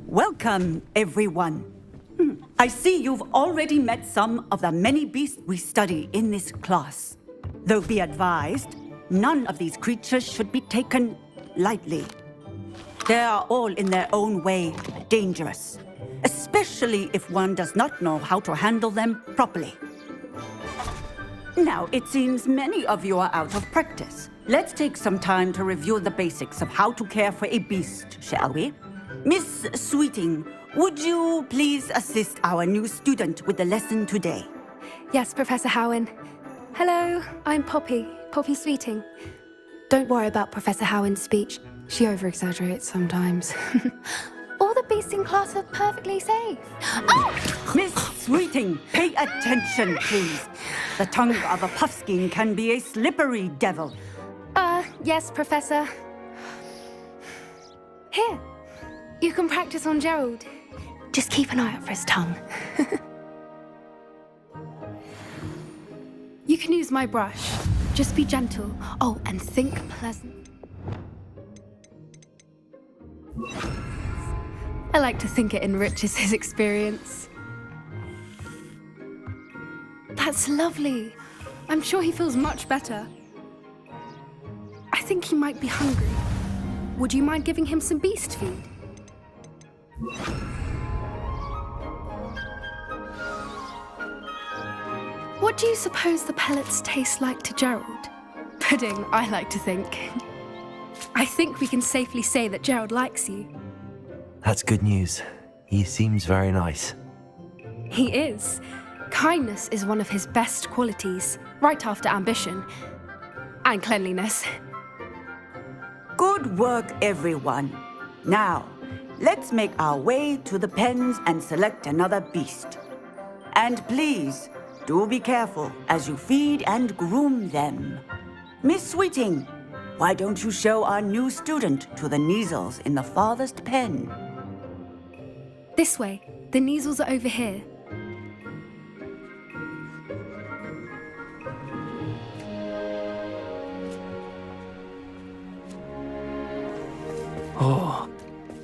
Welcome, everyone. I see you've already met some of the many beasts we study in this class. Though be advised, none of these creatures should be taken lightly. They are all in their own way dangerous, especially if one does not know how to handle them properly. Now, it seems many of you are out of practice. Let's take some time to review the basics of how to care for a beast, shall we? Miss Sweeting, would you please assist our new student with the lesson today? Yes, Professor Howen. Hello, I'm Poppy Sweeting. Don't worry about Professor Howen's speech. She over-exaggerates sometimes. All the beasts in class are perfectly safe. Oh! Miss Sweeting, pay attention, please. The tongue of a puffskein can be a slippery devil. Yes, Professor. Here, you can practice on Gerald. Just keep an eye out for his tongue. You can use my brush. Just be gentle. Oh, and think pleasant. I like to think it enriches his experience. That's lovely. I'm sure he feels much better. I think he might be hungry. Would you mind giving him some beast food? What do you suppose the pellets taste like to Gerald? Pudding, I like to think. I think we can safely say that Gerald likes you. That's good news. He seems very nice. He is. Kindness is one of his best qualities, right after ambition. And cleanliness. Good work, everyone. Now, let's make our way to the pens and select another beast. And please, do be careful as you feed and groom them. Miss Sweeting, why don't you show our new student to the Kneazles in the farthest pen? This way. The Kneazles are over here. Oh,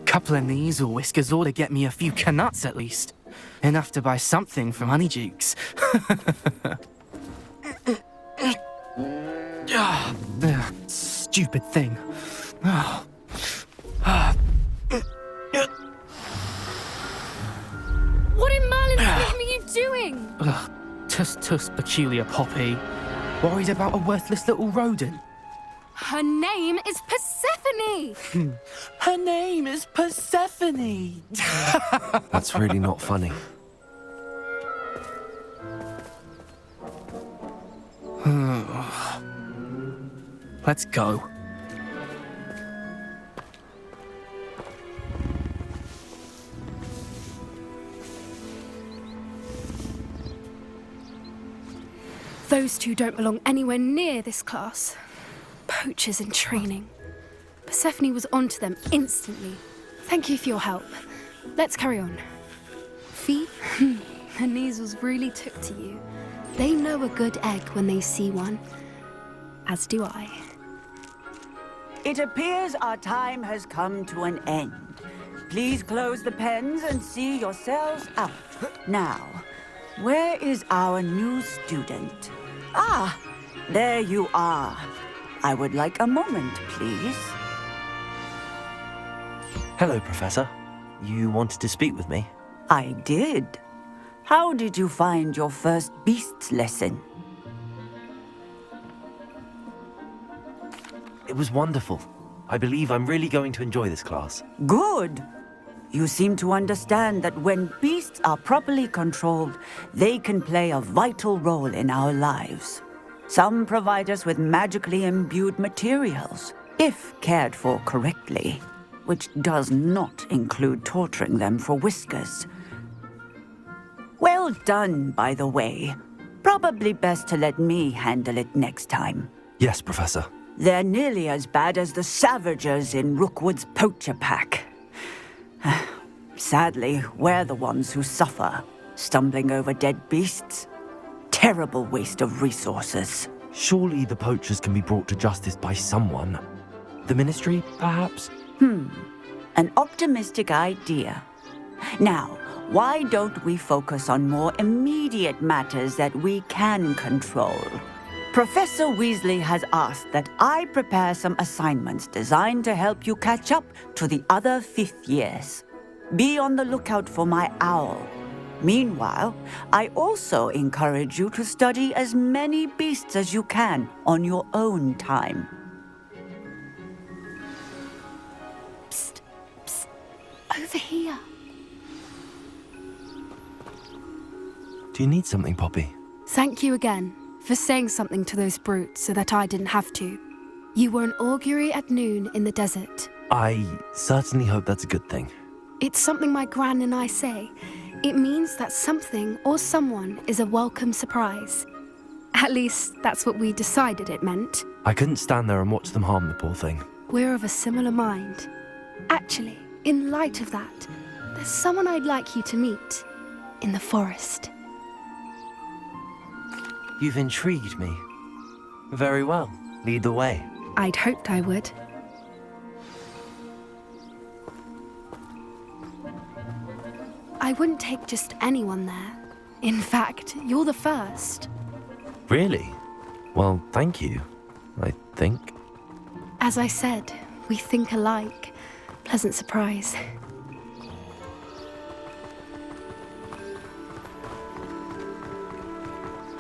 couple of Kneazle whiskers ought to get me a few canuts at least. Enough to buy something from Honeydukes. Stupid thing. What in Merlin's name are you doing? Tuss, peculiar Poppy. Worried about a worthless little rodent. Her name is Persephone! Her name is Persephone! That's really not funny. Let's go. Those two don't belong anywhere near this class. Poachers in training. Persephone was onto them instantly. Thank you for your help. Let's carry on. Fee, the Kneazles really took to you. They know a good egg when they see one. As do I. It appears our time has come to an end. Please close the pens and see yourselves out. Now, where is our new student? Ah, there you are. I would like a moment, please. Hello, Professor. You wanted to speak with me? I did. How did you find your first beasts lesson? It was wonderful. I believe I'm really going to enjoy this class. Good. You seem to understand that when beasts are properly controlled, they can play a vital role in our lives. Some provide us with magically imbued materials, if cared for correctly, which does not include torturing them for whiskers. Well done, by the way. Probably best to let me handle it next time. Yes, Professor. They're nearly as bad as the Savagers in Rookwood's poacher pack. Sadly, we're the ones who suffer, stumbling over dead beasts. Terrible waste of resources. Surely the poachers can be brought to justice by someone. The Ministry, perhaps? An optimistic idea. Now, why don't we focus on more immediate matters that we can control? Professor Weasley has asked that I prepare some assignments designed to help you catch up to the other fifth years. Be on the lookout for my owl. Meanwhile, I also encourage you to study as many beasts as you can on your own time. Psst, psst, over here. Do you need something, Poppy? Thank you again for saying something to those brutes so that I didn't have to. You were an augury at noon in the desert. I certainly hope that's a good thing. It's something my gran and I say. It means that something or someone is a welcome surprise. At least, that's what we decided it meant. I couldn't stand there and watch them harm the poor thing. We're of a similar mind. Actually, in light of that, there's someone I'd like you to meet. In the forest. You've intrigued me. Very well. Lead the way. I'd hoped I would. I wouldn't take just anyone there. In fact, you're the first. Really? Well, thank you, I think. As I said, we think alike. Pleasant surprise.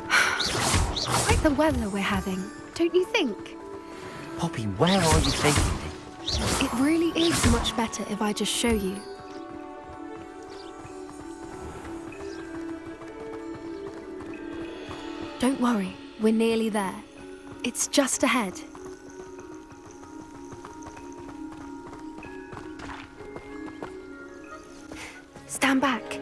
Quite the weather we're having, don't you think? Poppy, where are you taking me? It really is much better if I just show you. Don't worry, we're nearly there. It's just ahead. Stand back.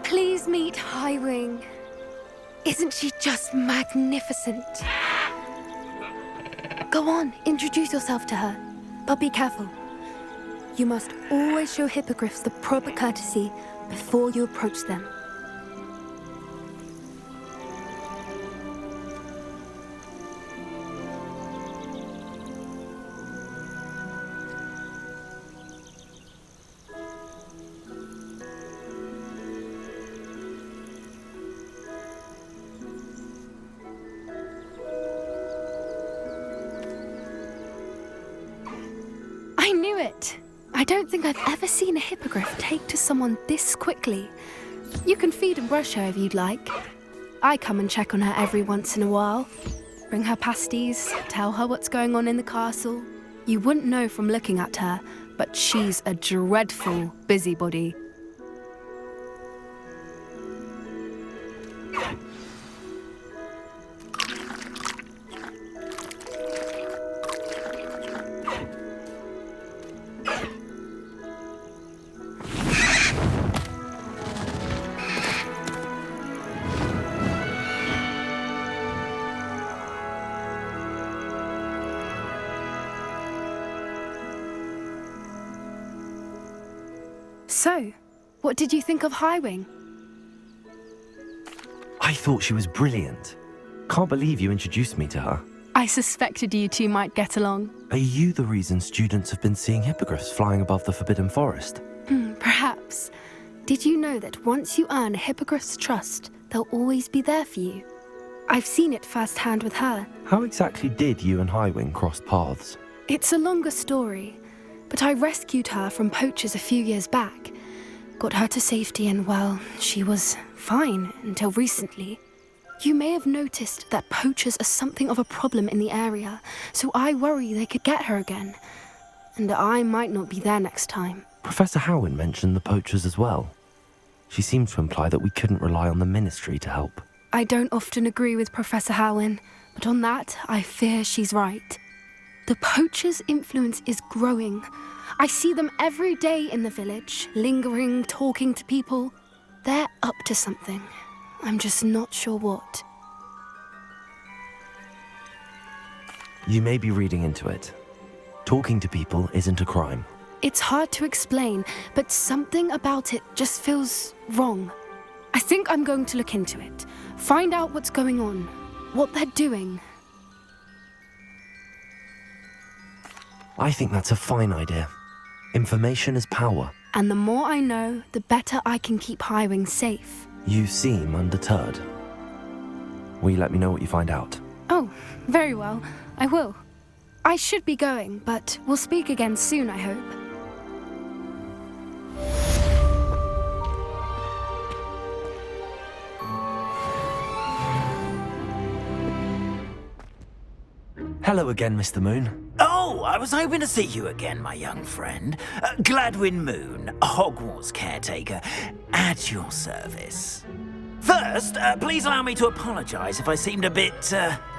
Please meet Highwing. Isn't she just magnificent? Go on, introduce yourself to her. But be careful. You must always show hippogriffs the proper courtesy before you approach them. I knew it! I don't think I've ever seen a hippogriff take to someone this quickly. You can feed and brush her if you'd like. I come and check on her every once in a while. Bring her pasties, tell her what's going on in the castle. You wouldn't know from looking at her, but she's a dreadful busybody. So, what did you think of Highwing? I thought she was brilliant. Can't believe you introduced me to her. I suspected you two might get along. Are you the reason students have been seeing hippogriffs flying above the Forbidden Forest? Perhaps. Did you know that once you earn a hippogriff's trust, they'll always be there for you? I've seen it firsthand with her. How exactly did you and Highwing cross paths? It's a longer story, but I rescued her from poachers a few years back. Got her to safety and, well, she was fine until recently. You may have noticed that poachers are something of a problem in the area, so I worry they could get her again. And I might not be there next time. Professor Howin mentioned the poachers as well. She seemed to imply that we couldn't rely on the ministry to help. I don't often agree with Professor Howin, but on that, I fear she's right. The poachers' influence is growing. I see them every day in the village, lingering, talking to people. They're up to something. I'm just not sure what. You may be reading into it. Talking to people isn't a crime. It's hard to explain, but something about it just feels wrong. I think I'm going to look into it, find out what's going on, what they're doing. I think that's a fine idea. Information is power. And the more I know, the better I can keep Highwing safe. You seem undeterred. Will you let me know what you find out? Oh, very well. I will. I should be going, but we'll speak again soon, I hope. Hello again, Mr. Moon. Oh, I was hoping to see you again, my young friend. Gladwin Moon, Hogwarts caretaker, at your service. First, please allow me to apologise if I seemed a bit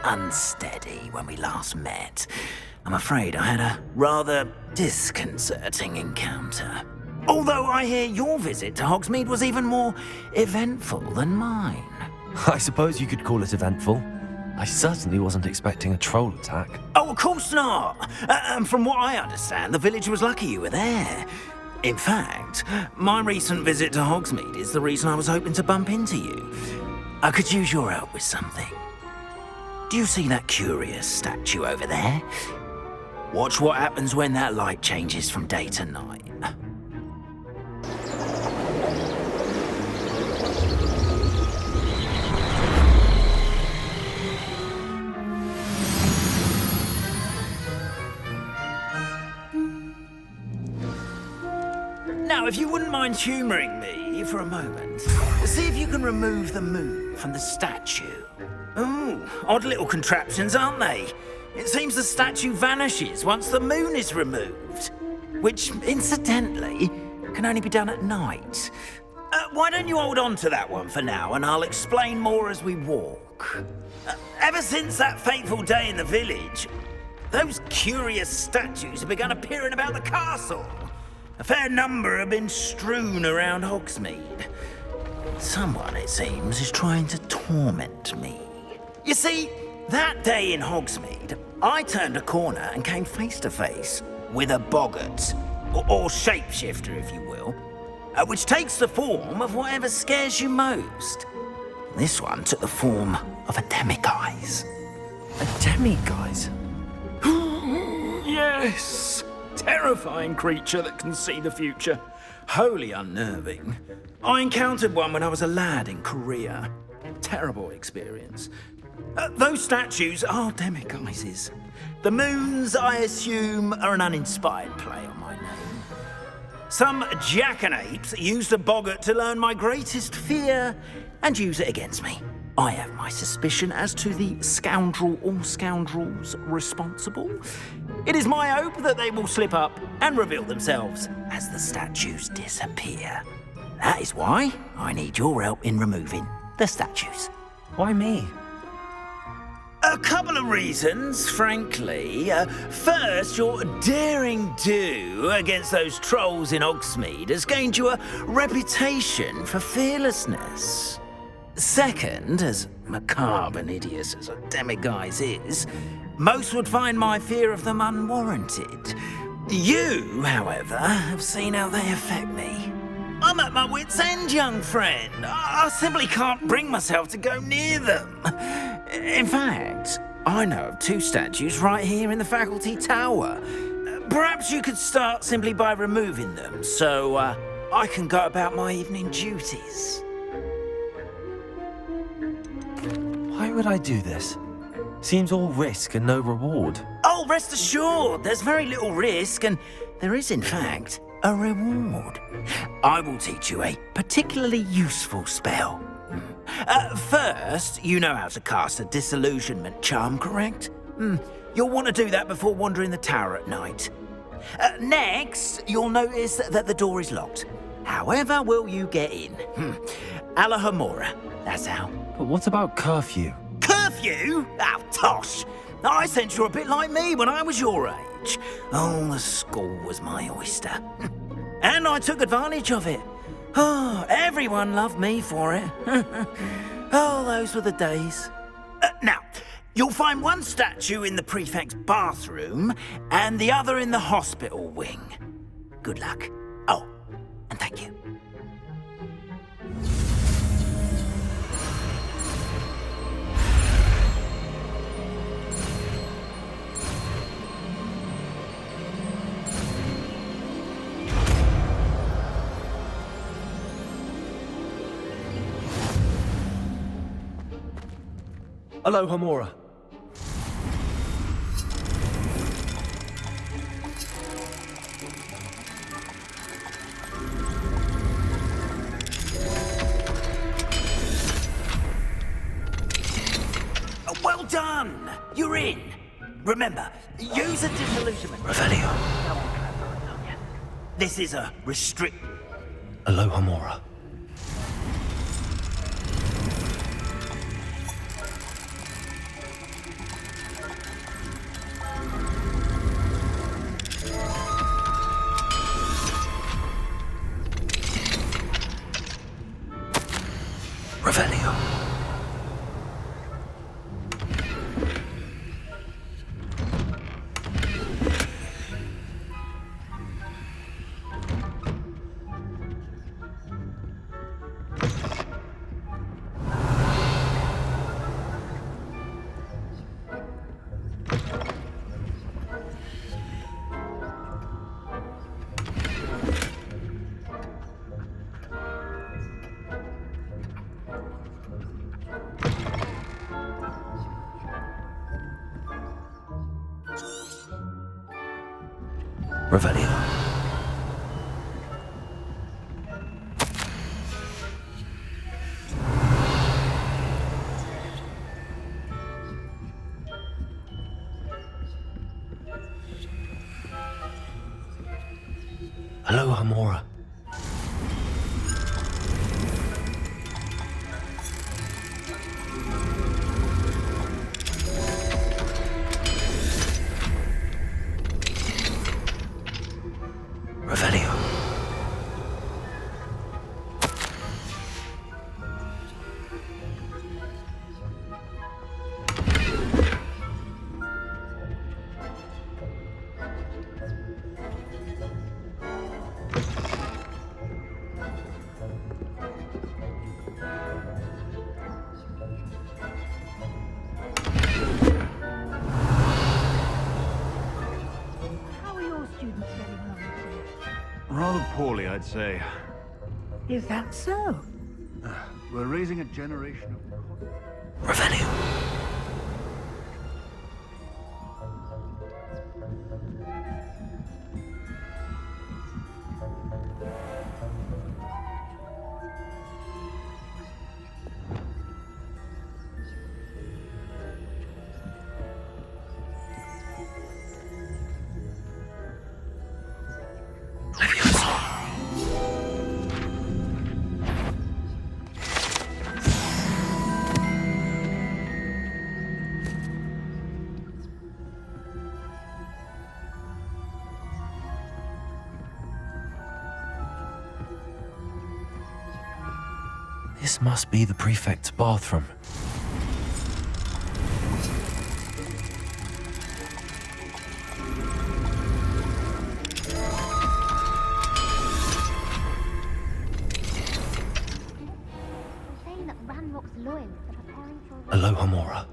unsteady when we last met. I'm afraid I had a rather disconcerting encounter. Although I hear your visit to Hogsmeade was even more eventful than mine. I suppose you could call it eventful. I certainly wasn't expecting a troll attack. Oh, of course not. And from what I understand, the village was lucky you were there. In fact, my recent visit to Hogsmeade is the reason I was hoping to bump into you. I could use your help with something. Do you see that curious statue over there? Watch what happens when that light changes from day to night. Now, if you wouldn't mind humouring me for a moment, see if you can remove the moon from the statue. Ooh, odd little contraptions, aren't they? It seems the statue vanishes once the moon is removed, which, incidentally, can only be done at night. Why don't you hold on to that one for now, and I'll explain more as we walk. Ever since that fateful day in the village, those curious statues have begun appearing about the castle. A fair number have been strewn around Hogsmeade. Someone, it seems, is trying to torment me. You see, that day in Hogsmeade, I turned a corner and came face to face with a boggart, or shapeshifter, if you will, which takes the form of whatever scares you most. This one took the form of a demiguise. A demiguise? Yes! Terrifying creature that can see the future. Wholly unnerving. I encountered one when I was a lad in Korea. Terrible experience. Those statues are demiguises. The moons, I assume, are an uninspired play on my name. Some jackanapes used a boggart to learn my greatest fear and use it against me. I have my suspicion as to the scoundrel or scoundrels responsible. It is my hope that they will slip up and reveal themselves as the statues disappear. That is why I need your help in removing the statues. Why me? A couple of reasons, frankly. First, your daring do against those trolls in Hogsmeade has gained you a reputation for fearlessness. Second, as macabre and hideous as a demiguise is, most would find my fear of them unwarranted. You, however, have seen how they affect me. I'm at my wit's end, young friend. I simply can't bring myself to go near them. In fact, I know of two statues right here in the faculty tower. Perhaps you could start simply by removing them, so I can go about my evening duties. Why would I do this? Seems all risk and no reward. Oh, rest assured, there's very little risk, and there is, in fact, a reward. I will teach you a particularly useful spell. First, you know how to cast a disillusionment charm, correct? You'll want to do that before wandering the tower at night. Next, you'll notice that the door is locked. However will you get in? Alahamora, that's how. But what about curfew? Curfew? Oh, tosh. I sense you're a bit like me when I was your age. Oh, the school was my oyster. And I took advantage of it. Oh, everyone loved me for it. Oh, those were the days. Now, You'll find one statue in the prefect's bathroom and the other in the hospital wing. Good luck. Oh, and thank you. Aloha Mora. Well done! You're in. Remember, use a disillusionment. Revelio. This is a restrict. Aloha Mora. Revelio. Revelio. Aloha Mora. Revelio. How are your students getting on today? Rather poorly, I'd say. Is that so? We're raising a generation of... Revelio. This must be the prefect's bathroom. Saying that Ranrock's loyalists are preparing for Aloha Mora.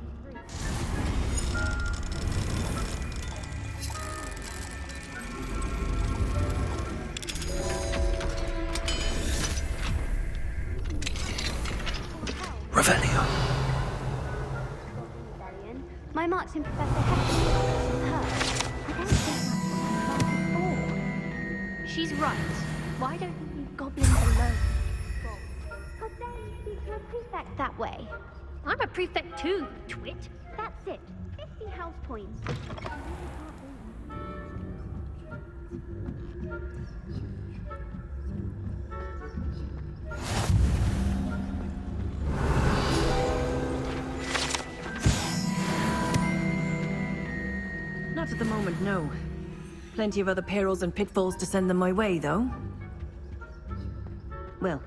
Revelio. rebellion. My marks in Professor Hector. Her. I don't think that's before. She's right. Why don't you leave goblins alone? How dare you speak to a prefect that way? I'm a prefect too, you twit. That's it. 50 house points. Not at the moment, no. Plenty of other perils and pitfalls to send them my way, though. Well.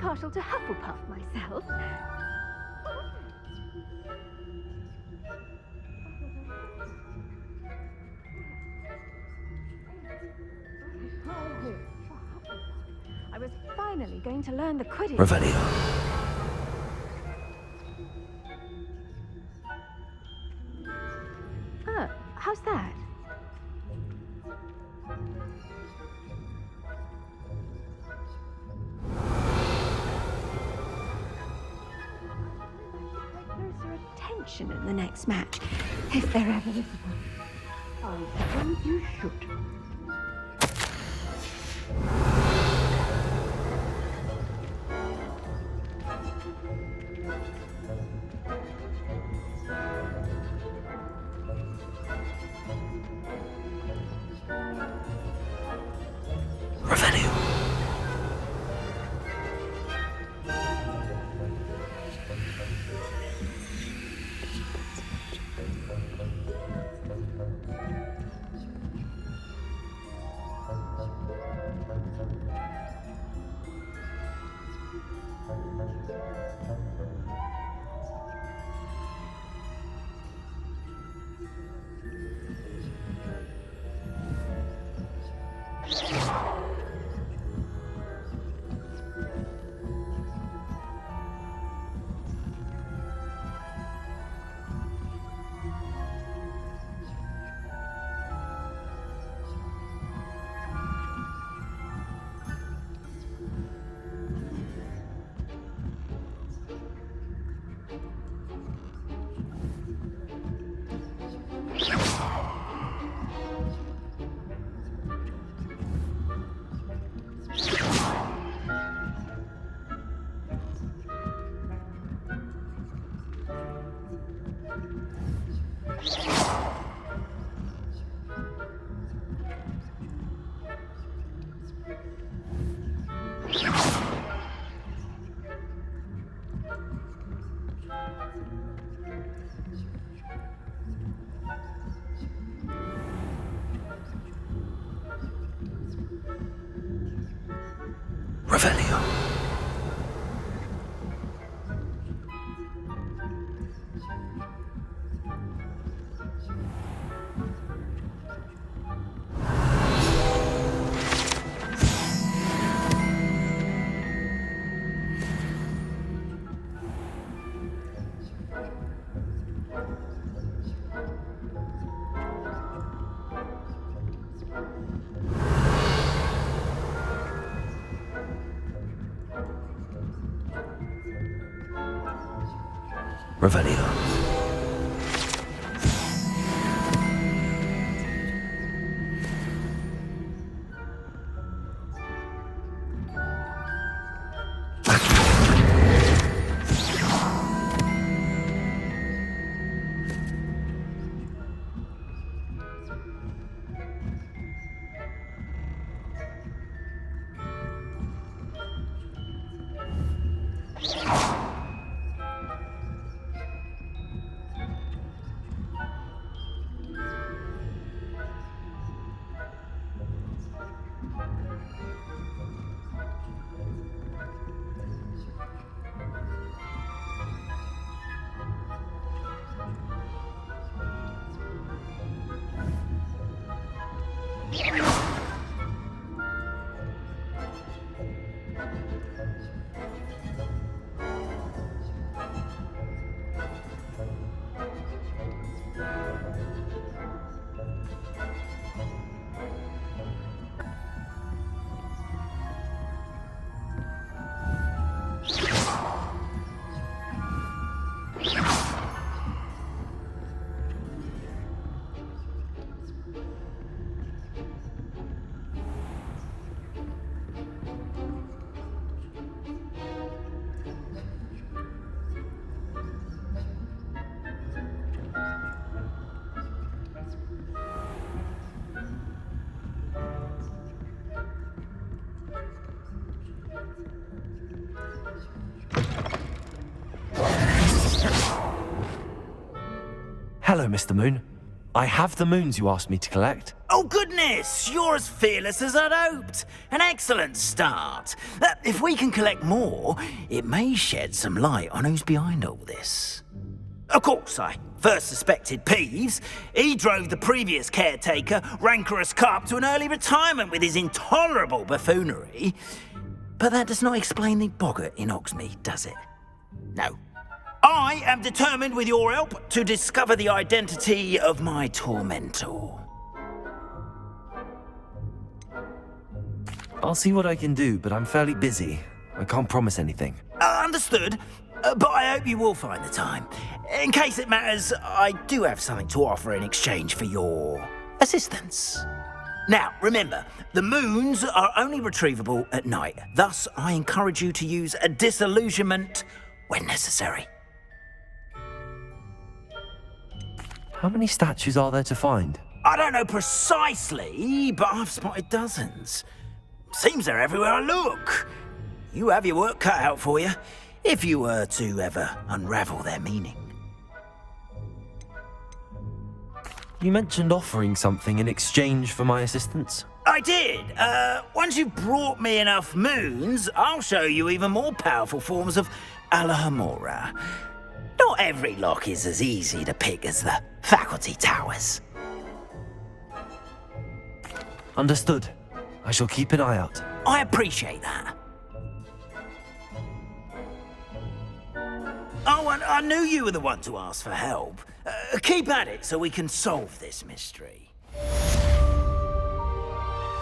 partial to Hufflepuff myself. I was finally going to learn the Quidditch. Revelio. Oh, how's that? Closer attention in the next match, if there ever is one. I suppose you should. Revelio. Revelio. Revelio. Hello, Mr. Moon. I have the moons you asked me to collect. Oh, goodness! You're as fearless as I'd hoped. An excellent start. If we can collect more, it may shed some light on who's behind all this. Of course, I first suspected Peeves. He drove the previous caretaker, Rancorous Carp, to an early retirement with his intolerable buffoonery. But that does not explain the boggart in Hogsmeade, does it? No. I am determined, with your help, to discover the identity of my tormentor. I'll see what I can do, but I'm fairly busy. I can't promise anything. Understood. But I hope you will find the time. In case it matters, I do have something to offer in exchange for your assistance. Now, remember, the moons are only retrievable at night. Thus, I encourage you to use a disillusionment when necessary. How many statues are there to find? I don't know precisely, but I've spotted dozens. Seems they're everywhere I look. You have your work cut out for you, if you were to ever unravel their meaning. You mentioned offering something in exchange for my assistance. I did. Once you've brought me enough moons, I'll show you even more powerful forms of Alohomora. Not every lock is as easy to pick as the faculty towers. Understood. I shall keep an eye out. I appreciate that. Oh, and I knew you were the one to ask for help. Keep at it so we can solve this mystery.